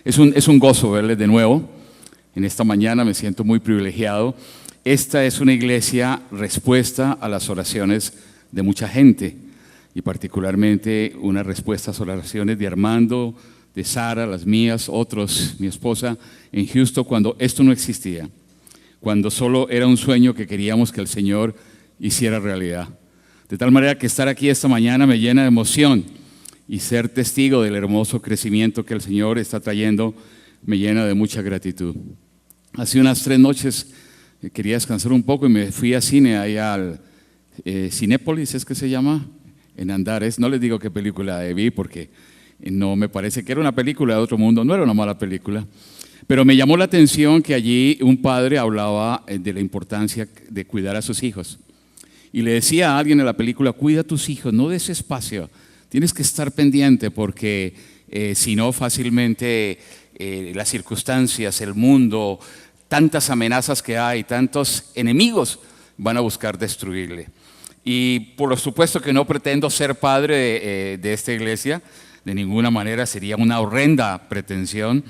Es un gozo verles de nuevo. En esta mañana me siento muy privilegiado. Esta es una iglesia respuesta a las oraciones de mucha gente y particularmente una respuesta a las oraciones de Armando, de Sara, las mías, otros, mi esposa, en Houston cuando esto no existía, cuando solo era un sueño que queríamos que el Señor hiciera realidad. De tal manera que estar aquí esta mañana me llena de emoción y ser testigo del hermoso crecimiento que el Señor está trayendo me llena de mucha gratitud. Hace unas 3 noches quería descansar un poco y me fui a cine, ahí al Cinépolis, ¿es que se llama? En Andares. No les digo qué película vi porque no me parece que era una película de otro mundo, no era una mala película. Pero me llamó la atención que allí un padre hablaba de la importancia de cuidar a sus hijos. Y le decía a alguien en la película, cuida a tus hijos, no des espacio, tienes que estar pendiente porque si no fácilmente las circunstancias, el mundo, tantas amenazas que hay, tantos enemigos van a buscar destruirle. Y por supuesto que no pretendo ser padre de esta iglesia, de ninguna manera sería una horrenda pretensión,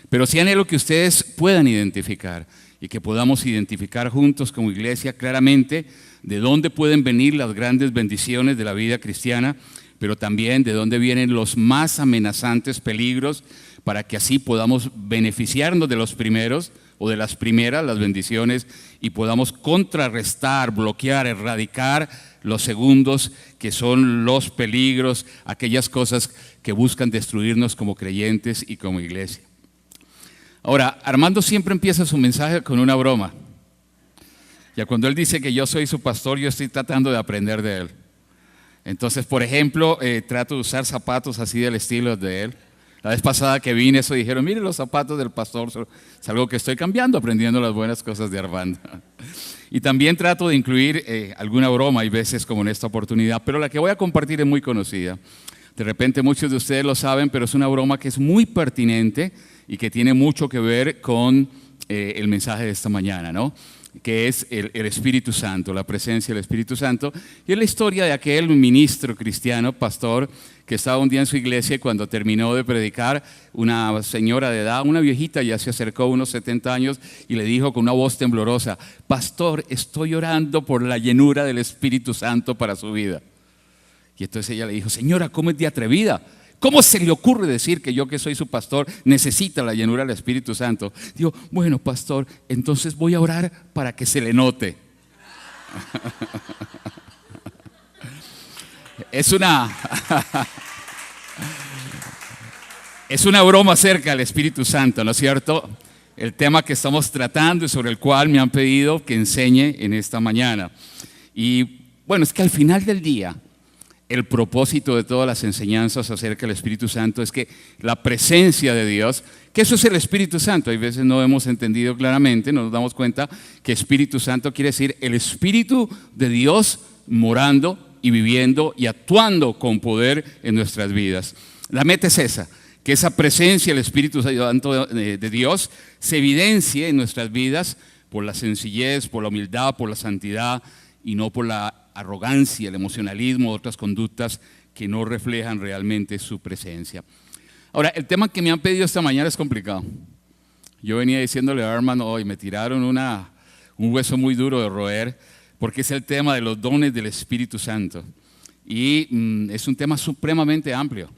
pero sí anhelo que ustedes puedan identificar y que podamos identificar juntos como iglesia claramente de dónde pueden venir las grandes bendiciones de la vida cristiana, pero también de dónde vienen los más amenazantes peligros para que así podamos beneficiarnos de los primeros o de las primeras, las bendiciones, y podamos contrarrestar, bloquear, erradicar los segundos, que son los peligros, aquellas cosas que buscan destruirnos como creyentes y como iglesia. Ahora, Armando siempre empieza su mensaje con una broma. Ya cuando él dice que yo soy su pastor, yo estoy tratando de aprender de él. Entonces, por ejemplo, trato de usar zapatos así del estilo de él. La vez pasada que vine, eso dijeron, mire los zapatos del pastor, es algo que estoy cambiando, aprendiendo las buenas cosas de Armando. Y también trato de incluir alguna broma, hay veces como en esta oportunidad, pero la que voy a compartir es muy conocida. De repente muchos de ustedes lo saben, pero es una broma que es muy pertinente y que tiene mucho que ver con el mensaje de esta mañana, ¿no? Que es el Espíritu Santo, la presencia del Espíritu Santo. Y es la historia de aquel ministro cristiano, pastor, que estaba un día en su iglesia y cuando terminó de predicar, una señora de edad, una viejita, ya se acercó unos 70 años y le dijo con una voz temblorosa, pastor, estoy orando por la llenura del Espíritu Santo para su vida. Y entonces ella le dijo, señora, ¿cómo es de atrevida? ¿Cómo se le ocurre decir que yo que soy su pastor necesita la llenura del Espíritu Santo? Digo, bueno, pastor, entonces voy a orar para que se le note. Es una broma acerca del Espíritu Santo, ¿no es cierto? El tema que estamos tratando y sobre el cual me han pedido que enseñe en esta mañana. Y bueno, es que al final del día, el propósito de todas las enseñanzas acerca del Espíritu Santo es que la presencia de Dios, que eso es el Espíritu Santo, hay veces no hemos entendido claramente, no nos damos cuenta que Espíritu Santo quiere decir el Espíritu de Dios morando y viviendo y actuando con poder en nuestras vidas. La meta es esa, que esa presencia del Espíritu Santo de Dios se evidencie en nuestras vidas por la sencillez, por la humildad, por la santidad y no por la arrogancia, el emocionalismo, otras conductas que no reflejan realmente su presencia. Ahora, el tema que me han pedido esta mañana es complicado. Yo venía diciéndole a Armando hoy, me tiraron un hueso muy duro de roer, porque es el tema de los dones del Espíritu Santo. Y es un tema supremamente amplio.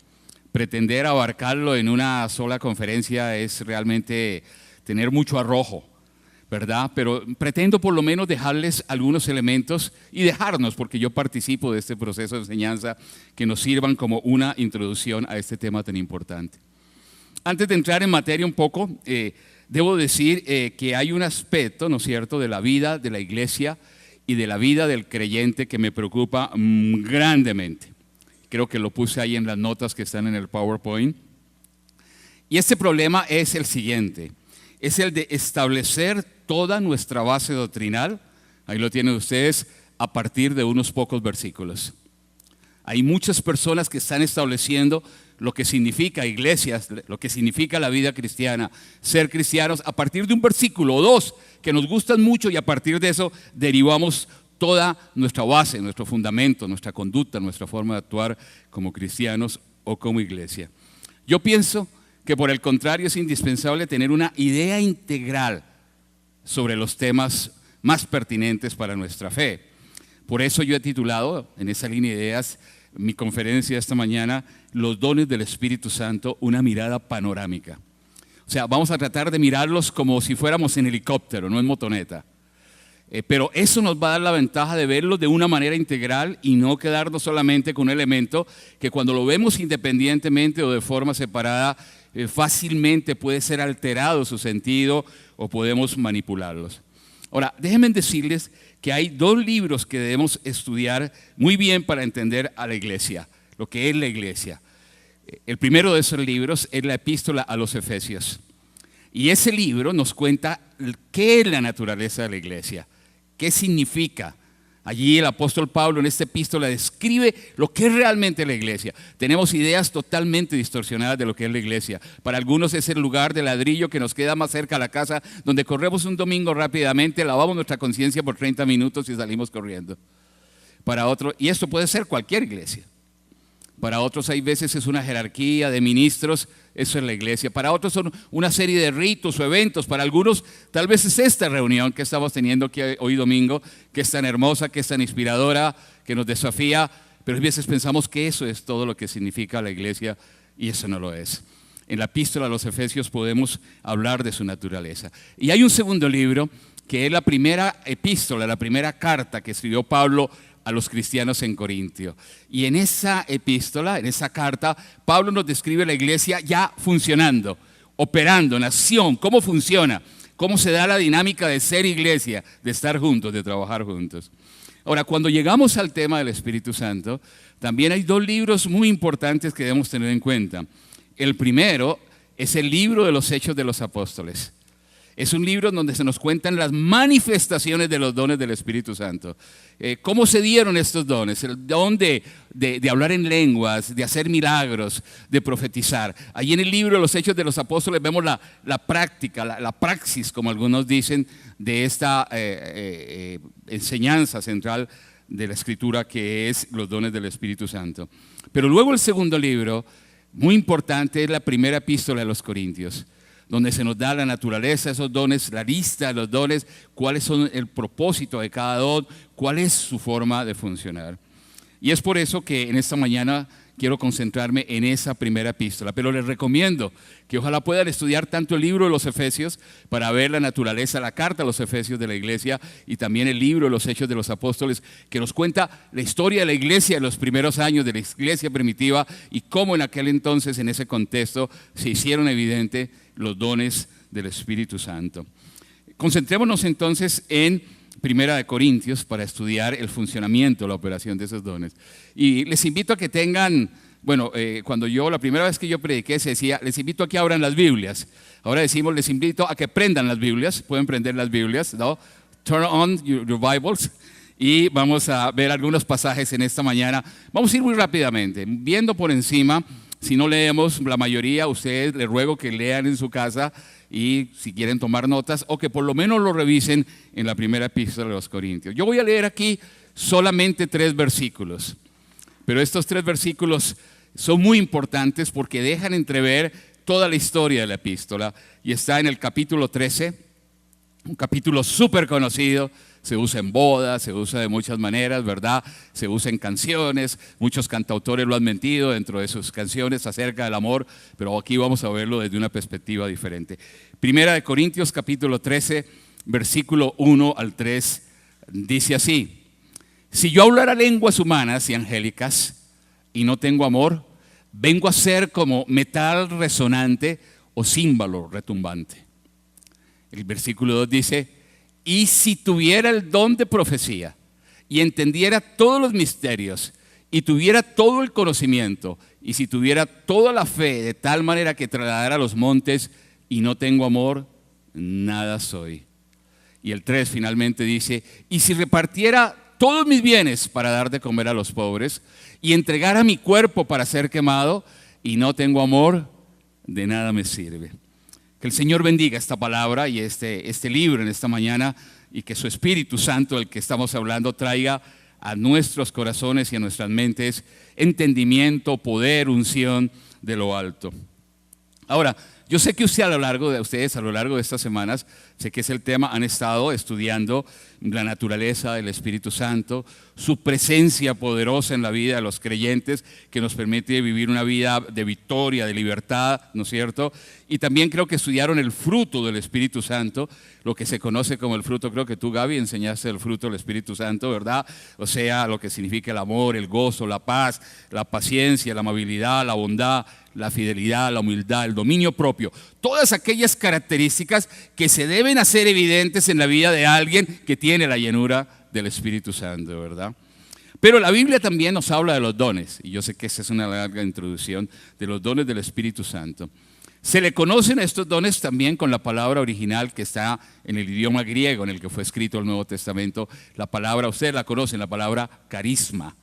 Pretender abarcarlo en una sola conferencia es realmente tener mucho arrojo, ¿verdad? Pero pretendo por lo menos dejarles algunos elementos y dejarnos, porque yo participo de este proceso de enseñanza, que nos sirvan como una introducción a este tema tan importante. Antes de entrar en materia un poco, debo decir que hay un aspecto, ¿no es cierto?, de la vida de la iglesia y de la vida del creyente que me preocupa grandemente. Creo que lo puse ahí en las notas que están en el PowerPoint. Y este problema es el siguiente. Es el de establecer toda nuestra base doctrinal, ahí lo tienen ustedes, a partir de unos pocos versículos. Hay muchas personas que están estableciendo lo que significa iglesias, lo que significa la vida cristiana, ser cristianos, a partir de un versículo o dos que nos gustan mucho y a partir de eso derivamos toda nuestra base, nuestro fundamento, nuestra conducta, nuestra forma de actuar como cristianos o como iglesia. Yo pienso que por el contrario es indispensable tener una idea integral sobre los temas más pertinentes para nuestra fe. Por eso yo he titulado, en esa línea de ideas, mi conferencia esta mañana, Los dones del Espíritu Santo, una mirada panorámica. O sea, vamos a tratar de mirarlos como si fuéramos en helicóptero, no en motoneta. Pero eso nos va a dar la ventaja de verlos de una manera integral y no quedarnos solamente con un elemento que cuando lo vemos independientemente o de forma separada, fácilmente puede ser alterado su sentido o podemos manipularlos. Ahora, déjenme decirles que hay dos libros que debemos estudiar muy bien para entender a la iglesia, lo que es la iglesia. El primero de esos libros es la Epístola a los Efesios. Y ese libro nos cuenta qué es la naturaleza de la iglesia, qué significa. Allí el apóstol Pablo en esta epístola describe lo que es realmente la iglesia. Tenemos ideas totalmente distorsionadas de lo que es la iglesia. Para algunos es el lugar de ladrillo que nos queda más cerca a la casa, donde corremos un domingo rápidamente, lavamos nuestra conciencia por 30 minutos y salimos corriendo. Para otros, y esto puede ser cualquier iglesia. Para otros hay veces es una jerarquía de ministros, eso es la iglesia. Para otros son una serie de ritos o eventos. Para algunos tal vez es esta reunión que estamos teniendo aquí hoy domingo, que es tan hermosa, que es tan inspiradora, que nos desafía. Pero a veces pensamos que eso es todo lo que significa la iglesia y eso no lo es. En la Epístola a los Efesios podemos hablar de su naturaleza. Y hay un segundo libro que es la primera epístola, la primera carta que escribió Pablo a los cristianos en Corintio. Y en esa epístola, en esa carta, Pablo nos describe la iglesia ya funcionando, operando en acción, cómo funciona, cómo se da la dinámica de ser iglesia, de estar juntos, de trabajar juntos. Ahora, cuando llegamos al tema del Espíritu Santo, también hay dos libros muy importantes que debemos tener en cuenta. El primero es el libro de los Hechos de los Apóstoles. Es un libro donde se nos cuentan las manifestaciones de los dones del Espíritu Santo. ¿Cómo se dieron estos dones? El don de hablar en lenguas, de hacer milagros, de profetizar. Allí en el libro de los Hechos de los Apóstoles vemos la práctica, la praxis, como algunos dicen, de esta enseñanza central de la Escritura que es los dones del Espíritu Santo. Pero luego el segundo libro, muy importante, es la primera epístola de los Corintios, donde se nos da la naturaleza de esos dones, la lista de los dones, cuáles son el propósito de cada don, cuál es su forma de funcionar. Y es por eso que en esta mañana quiero concentrarme en esa primera epístola, pero les recomiendo que ojalá puedan estudiar tanto el libro de los Efesios para ver la naturaleza, la carta a los Efesios de la iglesia y también el libro de los Hechos de los Apóstoles que nos cuenta la historia de la iglesia en los primeros años de la iglesia primitiva y cómo en aquel entonces, en ese contexto, se hicieron evidentes los dones del Espíritu Santo. Concentrémonos entonces en Primera de Corintios para estudiar el funcionamiento, la operación de esos dones. Y les invito a que tengan, cuando la primera vez que yo prediqué se decía, les invito a que abran las Biblias. Ahora decimos, les invito a que prendan las Biblias, pueden prender las Biblias, ¿no? Turn on your Bibles. Y vamos a ver algunos pasajes en esta mañana. Vamos a ir muy rápidamente, viendo por encima. Si no leemos la mayoría, a ustedes les ruego que lean en su casa y si quieren tomar notas o que por lo menos lo revisen en la primera epístola de los Corintios. Yo voy a leer aquí solamente 3 versículos, pero estos 3 versículos son muy importantes porque dejan entrever toda la historia de la epístola y está en el capítulo 13, un capítulo súper conocido. Se usa en bodas, se usa de muchas maneras, ¿verdad? Se usa en canciones, muchos cantautores lo han metido dentro de sus canciones acerca del amor, pero aquí vamos a verlo desde una perspectiva diferente. Primera de Corintios capítulo 13, versículo 1 al 3, dice así: si yo hablara lenguas humanas y angélicas y no tengo amor, vengo a ser como metal resonante o címbalo retumbante. El versículo 2 dice: y si tuviera el don de profecía y entendiera todos los misterios y tuviera todo el conocimiento y si tuviera toda la fe de tal manera que trasladara los montes y no tengo amor, nada soy. Y el 3 finalmente dice: y si repartiera todos mis bienes para dar de comer a los pobres y entregara mi cuerpo para ser quemado y no tengo amor, de nada me sirve. Que el Señor bendiga esta palabra y este libro en esta mañana y que su Espíritu Santo, del que estamos hablando, traiga a nuestros corazones y a nuestras mentes entendimiento, poder, unción de lo alto. Ahora, yo sé que ustedes a lo largo de estas semanas, sé que es el tema, han estado estudiando la naturaleza del Espíritu Santo, su presencia poderosa en la vida de los creyentes que nos permite vivir una vida de victoria, de libertad, ¿no es cierto? Y también creo que estudiaron el fruto del Espíritu Santo, lo que se conoce como el fruto. Creo que tú, Gaby, enseñaste el fruto del Espíritu Santo, ¿verdad? O sea, lo que significa el amor, el gozo, la paz, la paciencia, la amabilidad, la bondad, la fidelidad, la humildad, el dominio propio. Todas aquellas características que se deben hacer evidentes en la vida de alguien que tiene la llenura del Espíritu Santo, ¿verdad? Pero la Biblia también nos habla de los dones, y yo sé que esta es una larga introducción, de los dones del Espíritu Santo. Se le conocen a estos dones también con la palabra original que está en el idioma griego en el que fue escrito el Nuevo Testamento. La palabra, ustedes la conocen, la palabra carisma.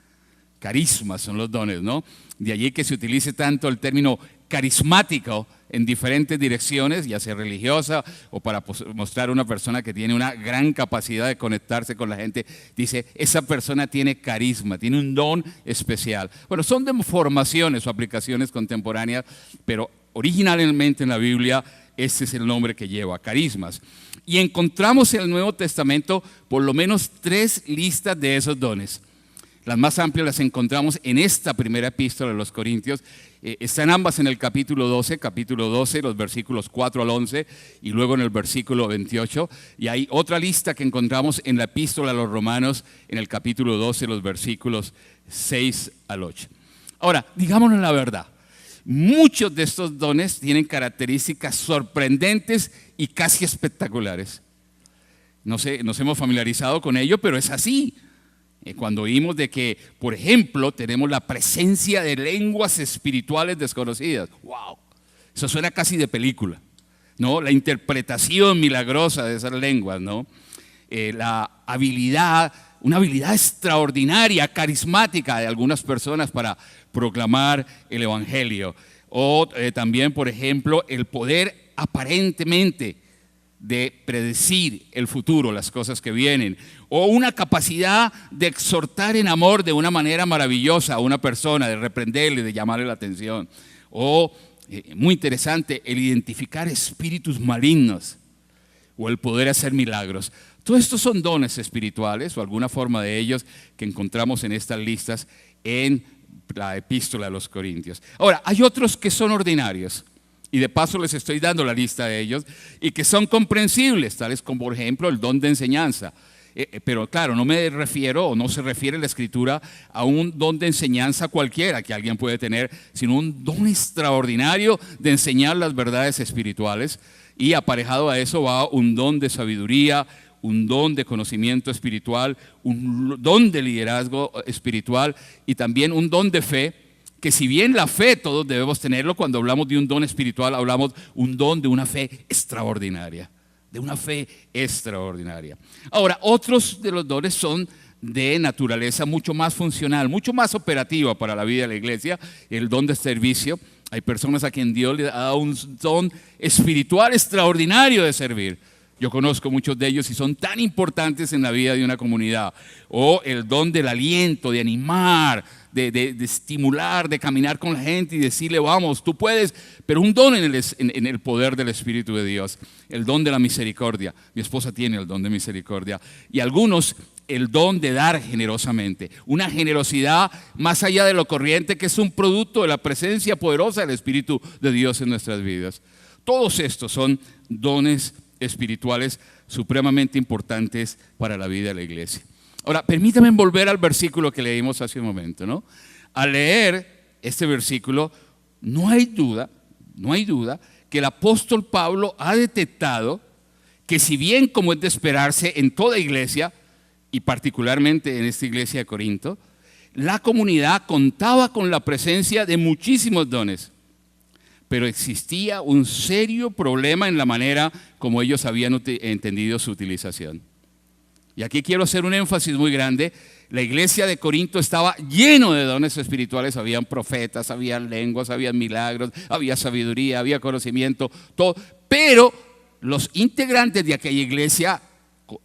Carismas son los dones, ¿no? De allí que se utilice tanto el término carismático en diferentes direcciones, ya sea religiosa o para mostrar a una persona que tiene una gran capacidad de conectarse con la gente. Dice, esa persona tiene carisma, tiene un don especial. Bueno, son deformaciones o aplicaciones contemporáneas, pero originalmente en la Biblia ese es el nombre que lleva, carismas. Y encontramos en el Nuevo Testamento por lo menos 3 listas de esos dones. Las más amplias las encontramos en esta primera epístola de los Corintios. Están ambas en el capítulo 12, los versículos 4 al 11 y luego en el versículo 28. Y hay otra lista que encontramos en la epístola a los Romanos en el capítulo 12, los versículos 6 al 8. Ahora, digámonos la verdad. Muchos de estos dones tienen características sorprendentes y casi espectaculares. No sé, nos hemos familiarizado con ello, pero es así. Cuando oímos de que, por ejemplo, tenemos la presencia de lenguas espirituales desconocidas. ¡Wow! Eso suena casi de película, ¿no? La interpretación milagrosa de esas lenguas, ¿no? La habilidad, una habilidad extraordinaria, carismática de algunas personas para proclamar el Evangelio. O también, por ejemplo, el poder aparentemente de predecir el futuro, las cosas que vienen, o una capacidad de exhortar en amor de una manera maravillosa a una persona, de reprenderle, de llamarle la atención, o muy interesante, el identificar espíritus malignos, o el poder hacer milagros. Todos estos son dones espirituales, o alguna forma de ellos que encontramos en estas listas en la epístola a los Corintios. Ahora, hay otros que son ordinarios, y de paso les estoy dando la lista de ellos, y que son comprensibles, tales como por ejemplo el don de enseñanza. Pero claro, no me refiero o no se refiere la Escritura a un don de enseñanza cualquiera que alguien puede tener, sino un don extraordinario de enseñar las verdades espirituales, y aparejado a eso va un don de sabiduría, un don de conocimiento espiritual, un don de liderazgo espiritual y también un don de fe. Que si bien la fe todos debemos tenerlo, cuando hablamos de un don espiritual hablamos un don de una fe extraordinaria, de una fe extraordinaria. Ahora, otros de los dones son de naturaleza mucho más funcional, mucho más operativa para la vida de la iglesia, el don de servicio. Hay personas a quien Dios le da un don espiritual extraordinario de servir. Yo conozco muchos de ellos y son tan importantes en la vida de una comunidad. O el don del aliento, de animar, de estimular, de caminar con la gente y decirle, vamos, tú puedes. Pero un don en el poder del Espíritu de Dios. El don de la misericordia. Mi esposa tiene el don de misericordia. Y algunos, el don de dar generosamente. Una generosidad más allá de lo corriente, que es un producto de la presencia poderosa del Espíritu de Dios en nuestras vidas. Todos estos son dones espirituales supremamente importantes para la vida de la iglesia. Ahora, permítame volver al versículo que leímos hace un momento, ¿no? Al leer este versículo, no hay duda que el apóstol Pablo ha detectado que si bien, como es de esperarse en toda iglesia, y particularmente en esta iglesia de Corinto, la comunidad contaba con la presencia de muchísimos dones. Pero existía un serio problema en la manera como ellos habían entendido su utilización. Y aquí quiero hacer un énfasis muy grande. La iglesia de Corinto estaba lleno de dones espirituales. Habían profetas, habían lenguas, habían milagros, había sabiduría, había conocimiento, todo. Pero los integrantes de aquella iglesia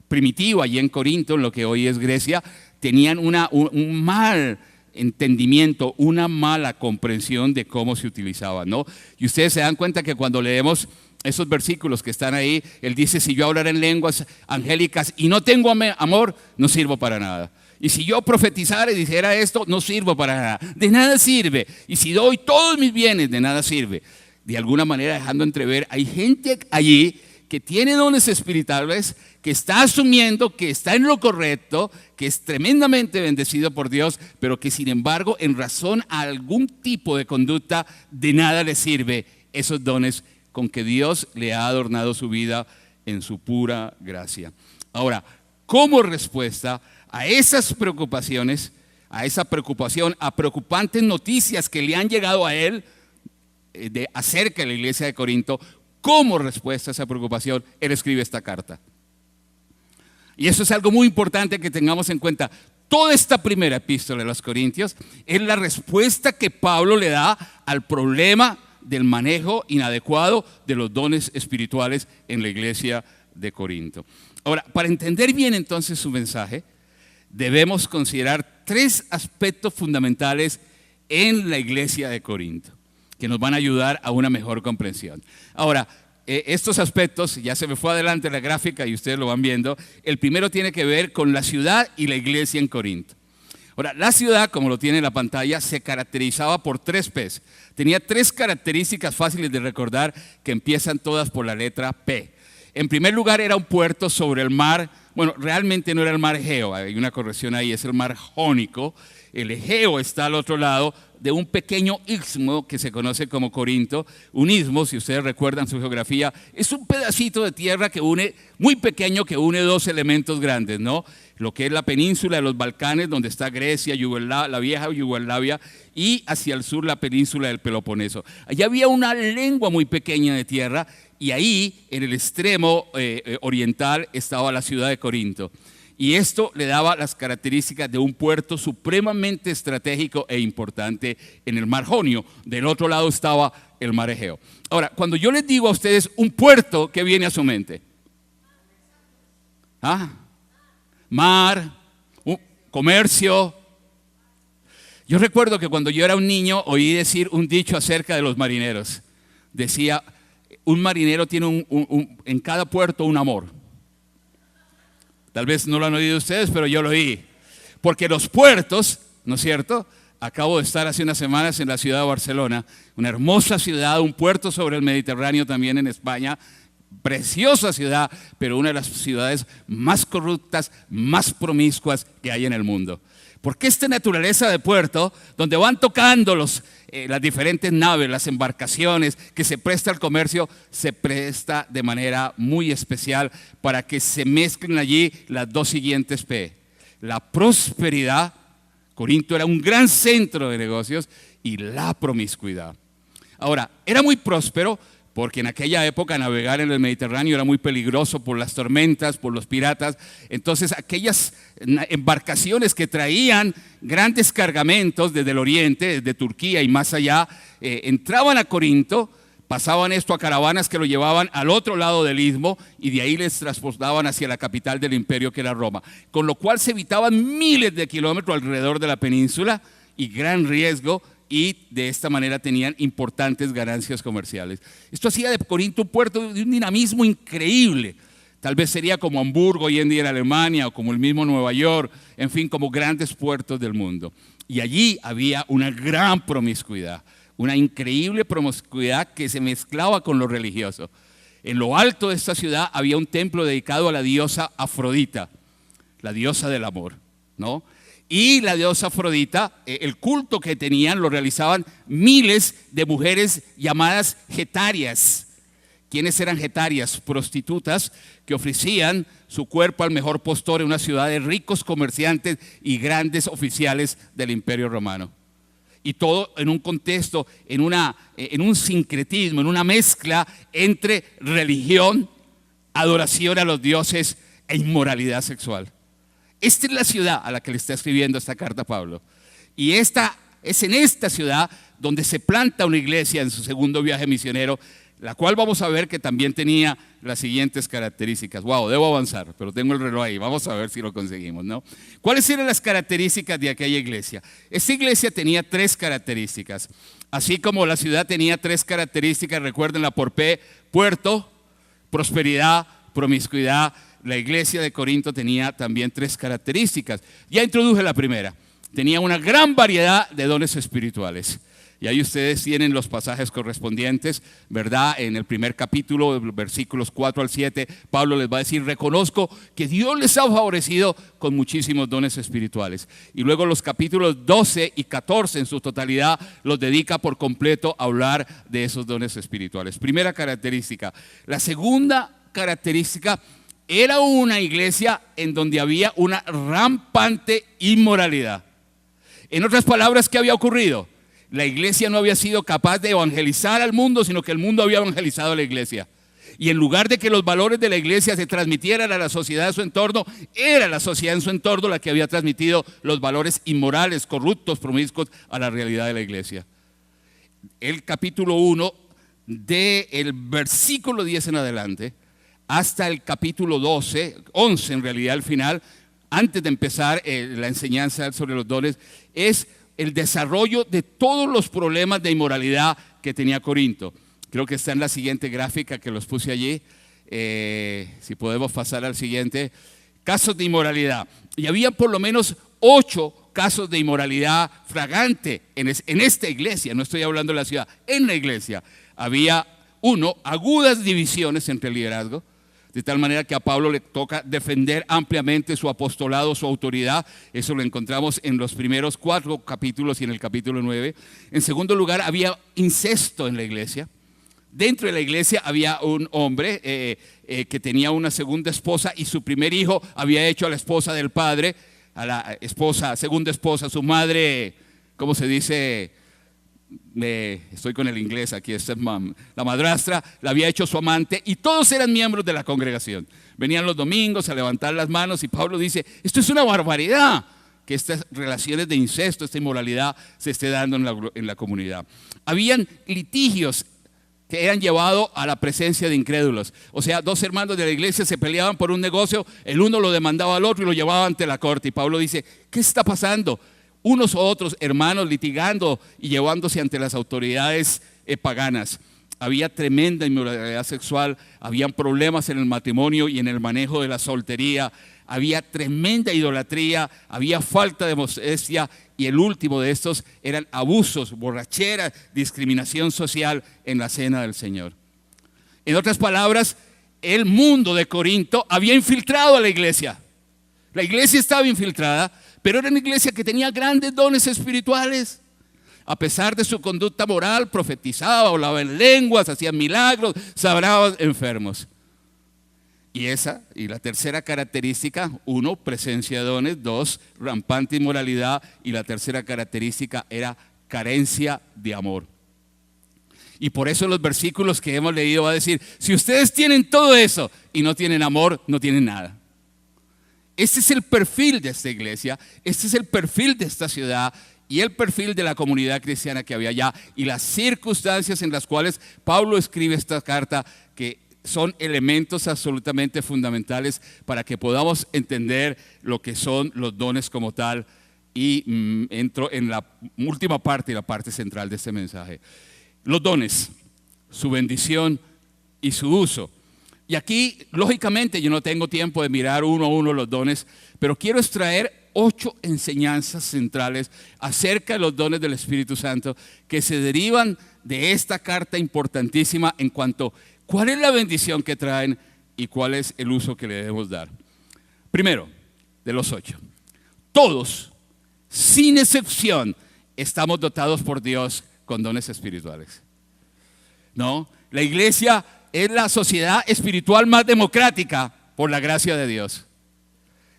primitiva allí en Corinto, en lo que hoy es Grecia, tenían un mal entendimiento, una mala comprensión de cómo se utilizaba, ¿no? Y ustedes se dan cuenta que cuando leemos esos versículos que están ahí, él dice, si yo hablara en lenguas angélicas y no tengo amor, no sirvo para nada. Y si yo profetizara y dijera esto, no sirvo para nada. De nada sirve. Y si doy todos mis bienes, de nada sirve. De alguna manera dejando entrever, hay gente allí que tiene dones espirituales, que está asumiendo que está en lo correcto, que es tremendamente bendecido por Dios, pero que sin embargo, en razón a algún tipo de conducta, de nada le sirve esos dones con que Dios le ha adornado su vida en su pura gracia. Ahora, como respuesta a esas preocupaciones, a esa preocupación, a preocupantes noticias que le han llegado a él acerca de la iglesia de Corinto, como respuesta a esa preocupación, él escribe esta carta. Y eso es algo muy importante que tengamos en cuenta. Toda esta primera epístola de los Corintios es la respuesta que Pablo le da al problema del manejo inadecuado de los dones espirituales en la iglesia de Corinto. Ahora, para entender bien entonces su mensaje, debemos considerar 3 aspectos fundamentales en la iglesia de Corinto, que nos van a ayudar a una mejor comprensión. Ahora, estos aspectos, ya se me fue adelante la gráfica y ustedes lo van viendo. El primero tiene que ver con la ciudad y la iglesia en Corinto. Ahora, la ciudad, como lo tiene en la pantalla, se caracterizaba por 3 P's. Tenía 3 características fáciles de recordar que empiezan todas por la letra P. En primer lugar, era un puerto sobre el mar. Bueno, realmente no era el mar Egeo, hay una corrección ahí, es el mar Jónico. El Egeo está al otro lado de un pequeño istmo que se conoce como Corinto. Un istmo, si ustedes recuerdan su geografía, es un pedacito de tierra que une, muy pequeño, que une 2 elementos grandes, ¿no? Lo que es la península de los Balcanes, donde está Grecia, la vieja Yugoslavia, y hacia el sur la península del Peloponeso. Allí había una lengua muy pequeña de tierra, y ahí, en el extremo oriental, estaba la ciudad de Corinto. Y esto le daba las características de un puerto supremamente estratégico e importante en el mar Jonio. Del otro lado estaba el mar Egeo. Ahora, cuando yo les digo a ustedes un puerto, ¿qué viene a su mente? Mar, comercio. Yo recuerdo que cuando yo era un niño oí decir un dicho acerca de los marineros. Decía, un marinero tiene en cada puerto un amor. Tal vez no lo han oído ustedes, pero yo lo oí. Porque los puertos, ¿no es cierto? Acabo de estar hace unas semanas en la ciudad de Barcelona, una hermosa ciudad, un puerto sobre el Mediterráneo también en España, preciosa ciudad, pero una de las ciudades más corruptas, más promiscuas que hay en el mundo. Porque esta naturaleza de puerto, donde van tocando las diferentes naves, las embarcaciones, que se presta al comercio, se presta de manera muy especial para que se mezclen allí las 2 siguientes P. La prosperidad, Corinto era un gran centro de negocios, y la promiscuidad. Ahora, era muy próspero porque en aquella época navegar en el Mediterráneo era muy peligroso por las tormentas, por los piratas. Entonces aquellas embarcaciones que traían grandes cargamentos desde el oriente, desde Turquía y más allá, entraban a Corinto, pasaban esto a caravanas que lo llevaban al otro lado del istmo y de ahí les transportaban hacia la capital del imperio, que era Roma. Con lo cual se evitaban miles de kilómetros alrededor de la península y gran riesgo, y de esta manera tenían importantes ganancias comerciales. Esto hacía de Corinto un puerto de un dinamismo increíble. Tal vez sería como Hamburgo hoy en día en Alemania, o como el mismo Nueva York, en fin, como grandes puertos del mundo. Y allí había una gran promiscuidad, una increíble promiscuidad que se mezclaba con lo religioso. En lo alto de esta ciudad había un templo dedicado a la diosa Afrodita, la diosa del amor, ¿no? Y la diosa Afrodita, el culto que tenían lo realizaban miles de mujeres llamadas getarias. ¿Quiénes eran getarias? Prostitutas que ofrecían su cuerpo al mejor postor en una ciudad de ricos comerciantes y grandes oficiales del Imperio Romano. Y todo en un contexto, en un sincretismo, en una mezcla entre religión, adoración a los dioses e inmoralidad sexual. Esta es la ciudad a la que le está escribiendo esta carta Pablo. Y es en esta ciudad donde se planta una iglesia en su segundo viaje misionero, la cual vamos a ver que también tenía las siguientes características. Wow, debo avanzar, pero tengo el reloj ahí, vamos a ver si lo conseguimos, ¿no? ¿Cuáles eran las características de aquella iglesia? Esta iglesia tenía 3 características, así como la ciudad tenía 3 características, recuérdenla por P: puerto, prosperidad, promiscuidad. La iglesia de Corinto tenía también 3 características. Ya introduje la primera. Tenía una gran variedad de dones espirituales. Y ahí ustedes tienen los pasajes correspondientes, ¿verdad? En el primer capítulo, versículos 4 al 7, Pablo les va a decir: reconozco que Dios les ha favorecido con muchísimos dones espirituales. Y luego los capítulos 12 y 14 en su totalidad los dedica por completo a hablar de esos dones espirituales. Primera característica. La segunda característica: era una iglesia en donde había una rampante inmoralidad. En otras palabras, ¿qué había ocurrido? La iglesia no había sido capaz de evangelizar al mundo, sino que el mundo había evangelizado a la iglesia. Y en lugar de que los valores de la iglesia se transmitieran a la sociedad de su entorno, era la sociedad en su entorno la que había transmitido los valores inmorales, corruptos, promiscuos a la realidad de la iglesia. El capítulo 1, del versículo 10 en adelante, hasta el capítulo 11 en realidad al final, antes de empezar la enseñanza sobre los dones, es el desarrollo de todos los problemas de inmoralidad que tenía Corinto. Creo que está en la siguiente gráfica que los puse allí. Si podemos pasar al siguiente. Casos de inmoralidad. Y había por lo menos 8 casos de inmoralidad flagrante en esta iglesia. No estoy hablando de la ciudad, en la iglesia. Había agudas divisiones entre el liderazgo, de tal manera que a Pablo le toca defender ampliamente su apostolado, su autoridad. Eso lo encontramos en los primeros 4 capítulos y en el capítulo 9. En segundo lugar, había incesto en la iglesia. Dentro de la iglesia había un hombre que tenía una segunda esposa, y su primer hijo había hecho a la esposa del padre, a la segunda esposa, su madre, ¿cómo se dice? Estoy con el inglés aquí, stepmom. La madrastra la había hecho su amante, y todos eran miembros de la congregación. Venían los domingos a levantar las manos, y Pablo dice: esto es una barbaridad, que estas relaciones de incesto, esta inmoralidad se esté dando en la comunidad. Habían litigios que eran llevados a la presencia de incrédulos. O sea, 2 hermanos de la iglesia se peleaban por un negocio, el uno lo demandaba al otro y lo llevaba ante la corte. Y Pablo dice: ¿qué está pasando? Unos u otros hermanos litigando y llevándose ante las autoridades paganas. Había tremenda inmoralidad sexual, habían problemas en el matrimonio y en el manejo de la soltería, había tremenda idolatría, había falta de modestia, y el último de estos eran abusos, borrachera, discriminación social en la cena del Señor. En otras palabras, el mundo de Corinto había infiltrado a la iglesia. La iglesia estaba infiltrada, pero era una iglesia que tenía grandes dones espirituales. A pesar de su conducta moral, profetizaba, hablaba en lenguas, hacía milagros, sanaba enfermos. Y la tercera característica: 1, presencia de dones; 2, rampante inmoralidad; y la tercera característica era carencia de amor. Y por eso en los versículos que hemos leído va a decir: si ustedes tienen todo eso y no tienen amor, no tienen nada. Este es el perfil de esta iglesia, este es el perfil de esta ciudad y el perfil de la comunidad cristiana que había allá, y las circunstancias en las cuales Pablo escribe esta carta, que son elementos absolutamente fundamentales para que podamos entender lo que son los dones como tal. Y entro en la última parte y la parte central de este mensaje: los dones, su bendición y su uso. Y aquí, lógicamente, yo no tengo tiempo de mirar uno a uno los dones, pero quiero extraer 8 enseñanzas centrales acerca de los dones del Espíritu Santo que se derivan de esta carta importantísima en cuanto a cuál es la bendición que traen y cuál es el uso que le debemos dar. Primero, de los 8, todos, sin excepción, estamos dotados por Dios con dones espirituales. ¿No? La iglesia es la sociedad espiritual más democrática por la gracia de Dios.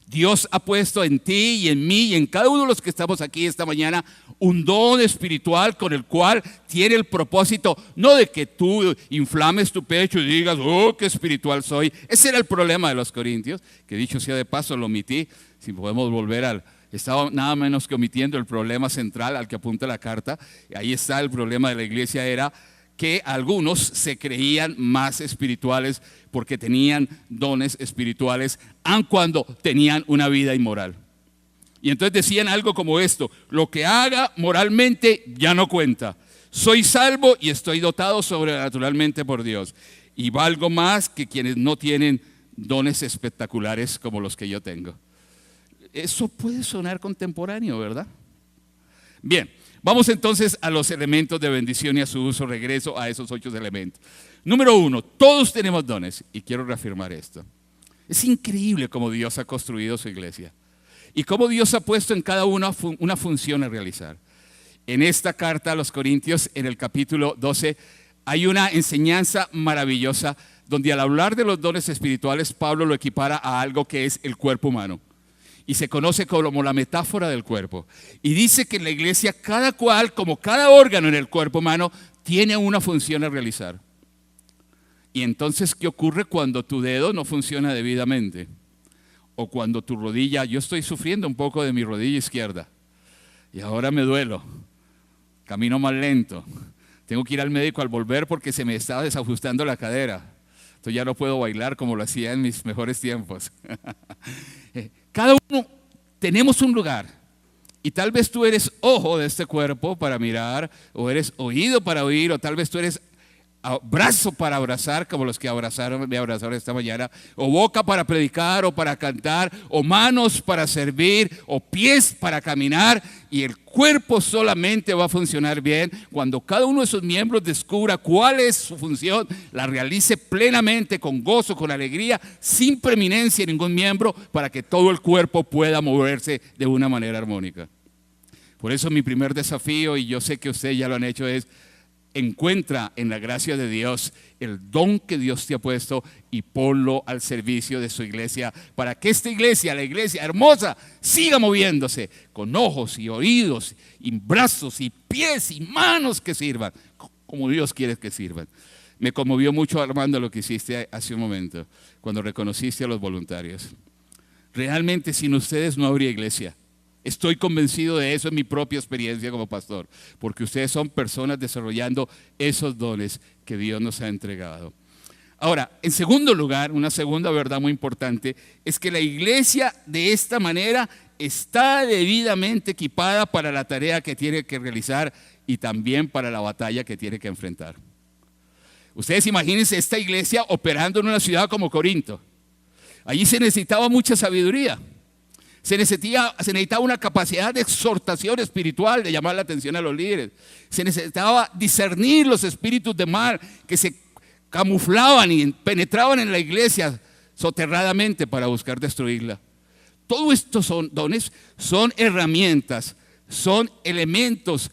Dios ha puesto en ti y en mí y en cada uno de los que estamos aquí esta mañana un don espiritual con el cual tiene el propósito no de que tú inflames tu pecho y digas: oh, qué espiritual soy. Ese era el problema de los corintios, que dicho sea de paso lo omití. Si podemos volver estaba nada menos que omitiendo el problema central al que apunta la carta. Ahí está el problema de la iglesia: era que algunos se creían más espirituales porque tenían dones espirituales, aun cuando tenían una vida inmoral. Y entonces decían algo como esto: lo que haga moralmente ya no cuenta. Soy salvo y estoy dotado sobrenaturalmente por Dios. Y valgo más que quienes no tienen dones espectaculares como los que yo tengo. Eso puede sonar contemporáneo, ¿verdad? Bien, vamos entonces a los elementos de bendición y a su uso. Regreso a esos 8 elementos. Número 1, todos tenemos dones. Y quiero reafirmar esto. Es increíble cómo Dios ha construido su iglesia y cómo Dios ha puesto en cada uno una función a realizar. En esta carta a los Corintios, en el capítulo 12, hay una enseñanza maravillosa donde al hablar de los dones espirituales, Pablo lo equipara a algo que es el cuerpo humano. Y se conoce como la metáfora del cuerpo. Y dice que en la iglesia cada cual, como cada órgano en el cuerpo humano, tiene una función a realizar. Y entonces, ¿qué ocurre cuando tu dedo no funciona debidamente? O cuando tu rodilla, yo estoy sufriendo un poco de mi rodilla izquierda y ahora me duelo, camino más lento, tengo que ir al médico al volver porque se me estaba desajustando la cadera. Entonces ya no puedo bailar como lo hacía en mis mejores tiempos. Cada uno tenemos un lugar y tal vez tú eres ojo de este cuerpo para mirar, o eres oído para oír, o tal vez tú eres brazo para abrazar, como los que me abrazaron esta mañana, o boca para predicar o para cantar, o manos para servir, o pies para caminar. Y el cuerpo solamente va a funcionar bien cuando cada uno de sus miembros descubra cuál es su función, la realice plenamente, con gozo, con alegría, sin preeminencia en ningún miembro, para que todo el cuerpo pueda moverse de una manera armónica. Por eso mi primer desafío, y yo sé que ustedes ya lo han hecho, es: encuentra en la gracia de Dios el don que Dios te ha puesto y ponlo al servicio de su iglesia, para que esta iglesia, la iglesia hermosa, siga moviéndose con ojos y oídos y brazos y pies y manos que sirvan como Dios quiere que sirvan. Me conmovió mucho, Armando, lo que hiciste hace un momento cuando reconociste a los voluntarios. Realmente sin ustedes no habría iglesia. Estoy convencido de eso en mi propia experiencia como pastor, porque ustedes son personas desarrollando esos dones que Dios nos ha entregado. Ahora, en segundo lugar, una segunda verdad muy importante es que la iglesia de esta manera está debidamente equipada para la tarea que tiene que realizar y también para la batalla que tiene que enfrentar. Ustedes imagínense esta iglesia operando en una ciudad como Corinto. Allí se necesitaba mucha sabiduría. Se necesitaba una capacidad de exhortación espiritual, de llamar la atención a los líderes. Se necesitaba discernir los espíritus de mal que se camuflaban y penetraban en la iglesia soterradamente para buscar destruirla. Todos estos son dones, son herramientas, son elementos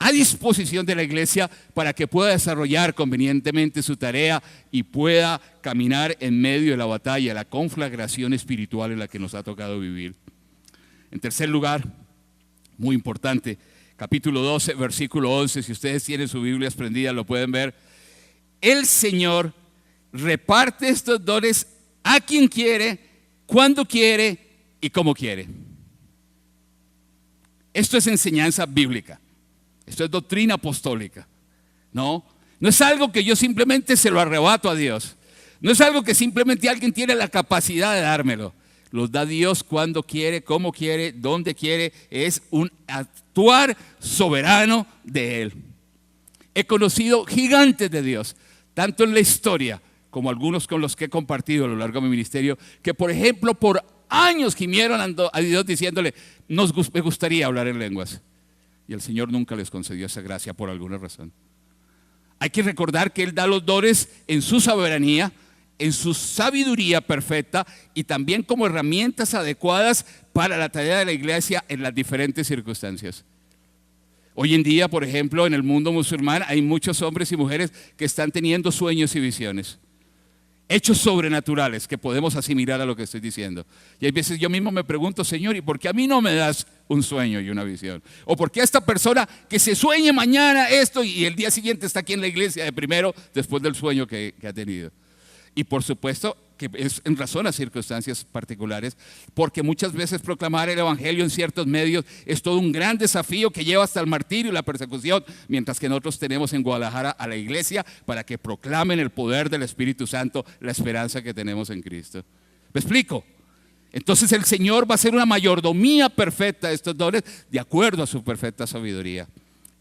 a disposición de la iglesia para que pueda desarrollar convenientemente su tarea y pueda caminar en medio de la batalla, la conflagración espiritual en la que nos ha tocado vivir. En tercer lugar, muy importante, capítulo 12, versículo 11, si ustedes tienen sus Biblias prendidas lo pueden ver. El Señor reparte estos dones a quien quiere, cuando quiere y como quiere. Esto es enseñanza bíblica. Esto es doctrina apostólica. No es algo que yo simplemente se lo arrebato a Dios. No es algo que simplemente alguien tiene la capacidad de dármelo. Los da Dios cuando quiere, cómo quiere, dónde quiere. Es un actuar soberano de Él. He conocido gigantes de Dios, tanto en la historia como algunos con los que he compartido a lo largo de mi ministerio, que por ejemplo por años gimieron a Dios diciéndole: me gustaría hablar en lenguas. Y el Señor nunca les concedió esa gracia por alguna razón. Hay que recordar que Él da los dones en su soberanía, en su sabiduría perfecta y también como herramientas adecuadas para la tarea de la iglesia en las diferentes circunstancias. Hoy en día, por ejemplo, en el mundo musulmán hay muchos hombres y mujeres que están teniendo sueños y visiones. Hechos sobrenaturales que podemos asimilar a lo que estoy diciendo. Y hay veces yo mismo me pregunto: Señor, ¿y por qué a mí no me das un sueño y una visión? ¿O por qué a esta persona que se sueñe mañana esto y el día siguiente está aquí en la iglesia de primero después del sueño que ha tenido? Y por supuesto, que es en razón a circunstancias particulares, porque muchas veces proclamar el evangelio en ciertos medios es todo un gran desafío que lleva hasta el martirio y la persecución, mientras que nosotros tenemos en Guadalajara a la iglesia para que proclamen el poder del Espíritu Santo, la esperanza que tenemos en Cristo. ¿Me explico? Entonces el Señor va a hacer una mayordomía perfecta de estos dones de acuerdo a su perfecta sabiduría.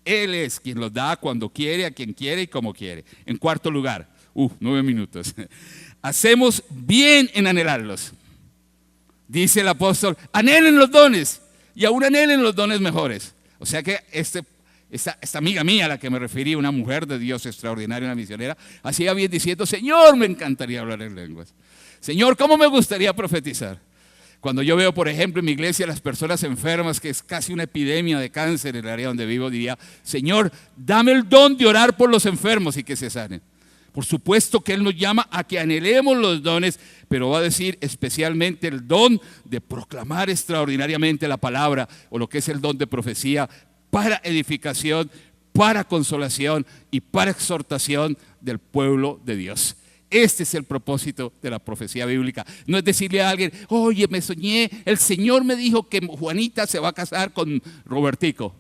Él es quien los da cuando quiere, a quien quiere y como quiere. En cuarto lugar, 9 minutos. Hacemos bien en anhelarlos. Dice el apóstol, anhelen los dones y aún anhelen los dones mejores. O sea que esta amiga mía a la que me referí, una mujer de Dios extraordinaria, una misionera, hacía bien diciendo, Señor, me encantaría hablar en lenguas. Señor, ¿cómo me gustaría profetizar? Cuando yo veo, por ejemplo, en mi iglesia las personas enfermas, que es casi una epidemia de cáncer en el área donde vivo, diría, Señor, dame el don de orar por los enfermos y que se sanen. Por supuesto que Él nos llama a que anhelemos los dones, pero va a decir especialmente el don de proclamar extraordinariamente la palabra, o lo que es el don de profecía, para edificación, para consolación y para exhortación del pueblo de Dios. Este es el propósito de la profecía bíblica. No es decirle a alguien, oye, me soñé, el Señor me dijo que Juanita se va a casar con Robertico.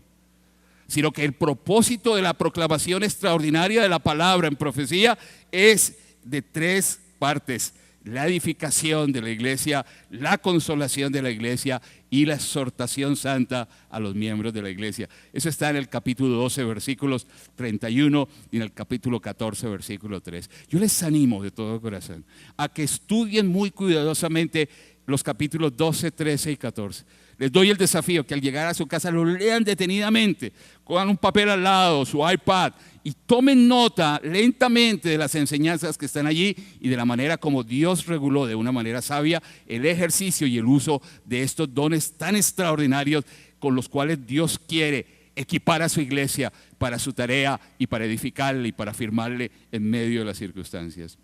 Sino que el propósito de la proclamación extraordinaria de la palabra en profecía es de 3 partes: la edificación de la iglesia, la consolación de la iglesia y la exhortación santa a los miembros de la iglesia. Eso está en el capítulo 12, versículos 31 y en el capítulo 14, versículo 3. Yo les animo de todo corazón a que estudien muy cuidadosamente los capítulos 12, 13 y 14. Les doy el desafío que al llegar a su casa lo lean detenidamente, cojan un papel al lado, su iPad y tomen nota lentamente de las enseñanzas que están allí y de la manera como Dios reguló de una manera sabia el ejercicio y el uso de estos dones tan extraordinarios con los cuales Dios quiere equipar a su iglesia para su tarea y para edificarle y para afirmarle en medio de las circunstancias.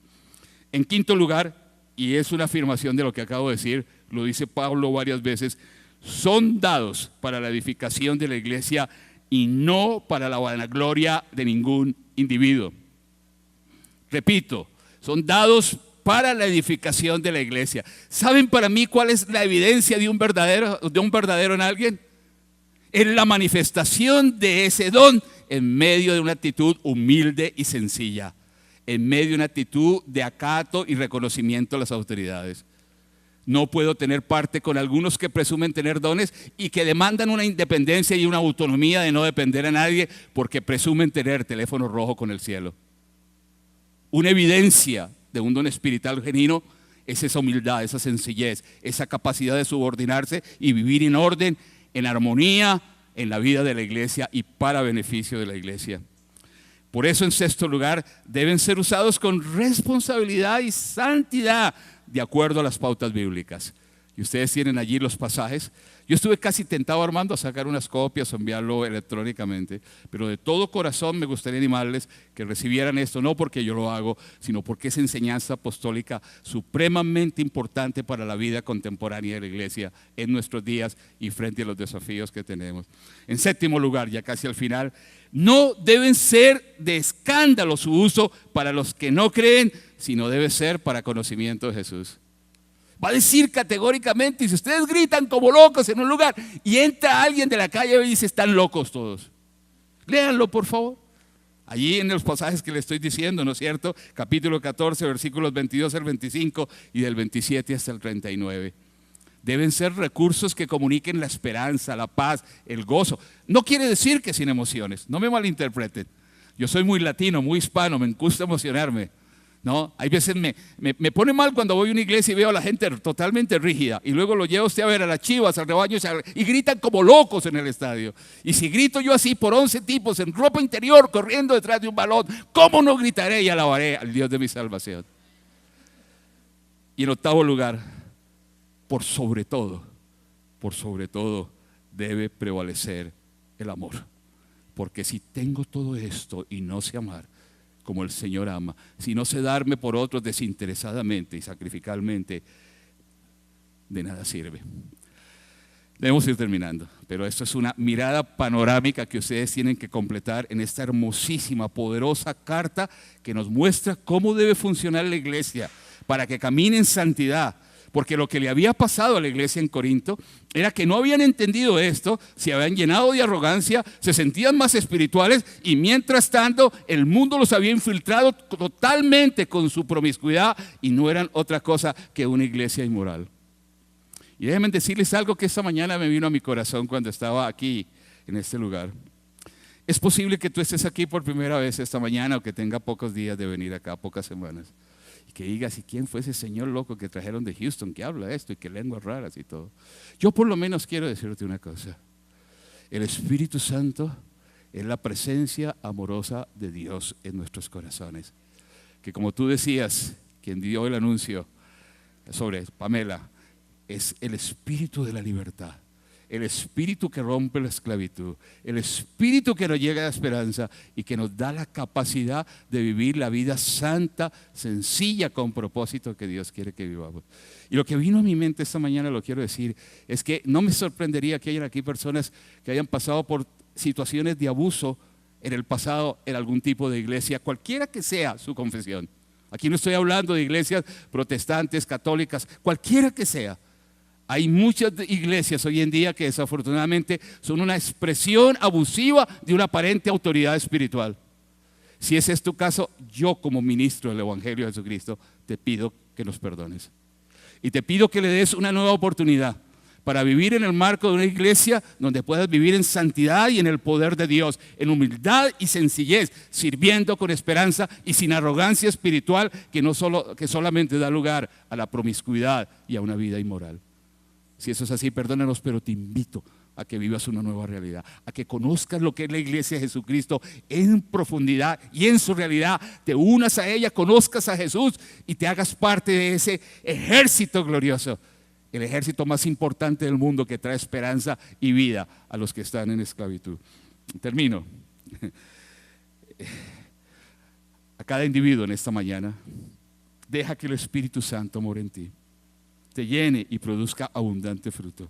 En quinto lugar, y es una afirmación de lo que acabo de decir, lo dice Pablo varias veces, son dados para la edificación de la iglesia y no para la vanagloria de ningún individuo. Repito, son dados para la edificación de la iglesia. ¿Saben para mí cuál es la evidencia de un verdadero en alguien? Es la manifestación de ese don en medio de una actitud humilde y sencilla, en medio de una actitud de acato y reconocimiento a las autoridades. No puedo tener parte con algunos que presumen tener dones y que demandan una independencia y una autonomía de no depender a nadie porque presumen tener teléfono rojo con el cielo. Una evidencia de un don espiritual genuino es esa humildad, esa sencillez, esa capacidad de subordinarse y vivir en orden, en armonía, en la vida de la iglesia y para beneficio de la iglesia. Por eso, en sexto lugar, deben ser usados con responsabilidad y santidad de acuerdo a las pautas bíblicas. Y ustedes tienen allí los pasajes. Yo estuve casi tentado, Armando, a sacar unas copias o enviarlo electrónicamente, pero de todo corazón me gustaría animarles que recibieran esto, no porque yo lo hago, sino porque es enseñanza apostólica supremamente importante para la vida contemporánea de la iglesia en nuestros días y frente a los desafíos que tenemos. En séptimo lugar, ya casi al final, no deben ser de escándalo su uso para los que no creen, sino debe ser para conocimiento de Jesús. Va a decir categóricamente, y si ustedes gritan como locos en un lugar y entra alguien de la calle y dice, están locos todos. Léanlo, por favor. Allí en los pasajes que le estoy diciendo, ¿no es cierto? Capítulo 14, versículos 22 al 25 y del 27 hasta el 39. Deben ser recursos que comuniquen la esperanza, la paz, el gozo. No quiere decir que sin emociones, no me malinterpreten. Yo soy muy latino, muy hispano, me gusta emocionarme. No, hay veces me pone mal cuando voy a una iglesia y veo a la gente totalmente rígida y luego lo lleva usted a ver a las chivas, al rebaño y gritan como locos en el estadio. Y si grito yo así por 11 tipos en ropa interior corriendo detrás de un balón, ¿cómo no gritaré y alabaré al Dios de mi salvación? Y en octavo lugar, por sobre todo, debe prevalecer el amor. Porque si tengo todo esto y no sé amar como el Señor ama, si no sé darme por otros desinteresadamente y sacrificalmente, de nada sirve. Debemos ir terminando, pero esto es una mirada panorámica que ustedes tienen que completar en esta hermosísima, poderosa carta que nos muestra cómo debe funcionar la iglesia para que camine en santidad. Porque lo que le había pasado a la iglesia en Corinto era que no habían entendido esto, se habían llenado de arrogancia, se sentían más espirituales y mientras tanto el mundo los había infiltrado totalmente con su promiscuidad y no eran otra cosa que una iglesia inmoral. Y déjenme decirles algo que esta mañana me vino a mi corazón cuando estaba aquí en este lugar. Es posible que tú estés aquí por primera vez esta mañana o que tenga pocos días de venir acá, pocas semanas. Que digas, ¿y quién fue ese señor loco que trajeron de Houston que habla esto y que lenguas raras y todo? Yo por lo menos quiero decirte una cosa. El Espíritu Santo es la presencia amorosa de Dios en nuestros corazones. Que como tú decías, quien dio el anuncio sobre Pamela, es el Espíritu de la libertad. El Espíritu que rompe la esclavitud, el Espíritu que nos llega a la esperanza y que nos da la capacidad de vivir la vida santa, sencilla, con propósito que Dios quiere que vivamos. Y lo que vino a mi mente esta mañana, lo quiero decir, es que no me sorprendería que hayan aquí personas que hayan pasado por situaciones de abuso en el pasado en algún tipo de iglesia, cualquiera que sea su confesión. Aquí no estoy hablando de iglesias protestantes, católicas, cualquiera que sea. Hay muchas iglesias hoy en día que desafortunadamente son una expresión abusiva de una aparente autoridad espiritual. Si ese es tu caso, yo como ministro del Evangelio de Jesucristo te pido que nos perdones. Y te pido que le des una nueva oportunidad para vivir en el marco de una iglesia donde puedas vivir en santidad y en el poder de Dios, en humildad y sencillez, sirviendo con esperanza y sin arrogancia espiritual que solamente da lugar a la promiscuidad y a una vida inmoral. Si eso es así, perdónanos, pero te invito a que vivas una nueva realidad, a que conozcas lo que es la iglesia de Jesucristo en profundidad y en su realidad, te unas a ella, conozcas a Jesús y te hagas parte de ese ejército glorioso, el ejército más importante del mundo que trae esperanza y vida a los que están en esclavitud. Termino. A cada individuo en esta mañana, deja que el Espíritu Santo more en ti, te llene y produzca abundante fruto.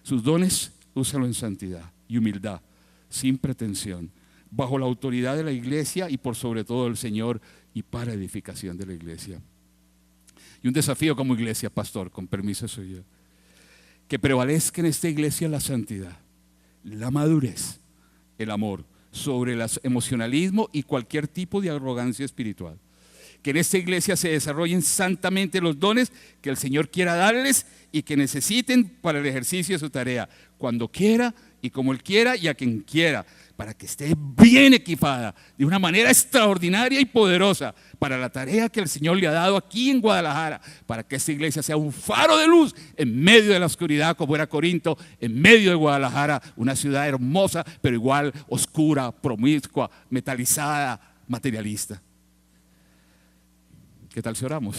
Sus dones, úsalo en santidad y humildad, sin pretensión, bajo la autoridad de la iglesia y por sobre todo del Señor y para edificación de la iglesia. Y un desafío como iglesia, pastor, con permiso suyo, que prevalezca en esta iglesia la santidad, la madurez, el amor, sobre el emocionalismo y cualquier tipo de arrogancia espiritual. Que en esta iglesia se desarrollen santamente los dones que el Señor quiera darles y que necesiten para el ejercicio de su tarea, cuando quiera y como Él quiera y a quien quiera, para que esté bien equipada de una manera extraordinaria y poderosa para la tarea que el Señor le ha dado aquí en Guadalajara, para que esta iglesia sea un faro de luz en medio de la oscuridad como era Corinto, en medio de Guadalajara, una ciudad hermosa pero igual oscura, promiscua, metalizada, materialista. ¿Qué tal si oramos?